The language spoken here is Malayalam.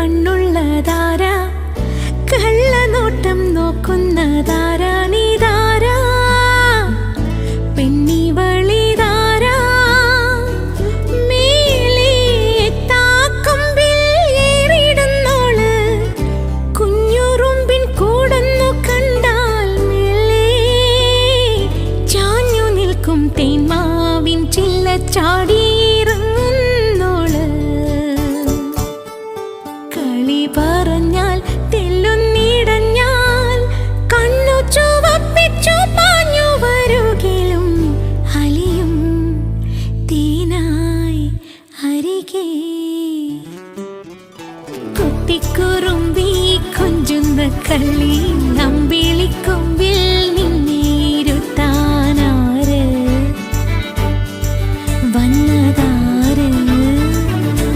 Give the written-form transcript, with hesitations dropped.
കണ്ണുള്ളതാരാ, കള്ളനോട്ടം നോക്കുന്നതാരാ, നീതാരാ പെണ്ണിവളിതാരാ, മേലെ താക്കൊമ്പിൽ ഏറിടുന്നോള്, കുഞ്ഞുറുമ്പിൻ കൂടുന്നു കണ്ടാൽ മേലെ ചാഞ്ഞു നിൽക്കും തേന്മാവിൻ ചില്ലച്ചാടി പറഞ്ഞാൽ തെല്ലുന്നിടഞ്ഞാൽ കണ്ണു ചുവപ്പിച്ചു പാഞ്ഞു വരുകിലും അലിയും തേനായി അരികെ. കുട്ടിക്കുറുമ്പി കൊഞ്ചുന്ന കള്ളി നമ്പി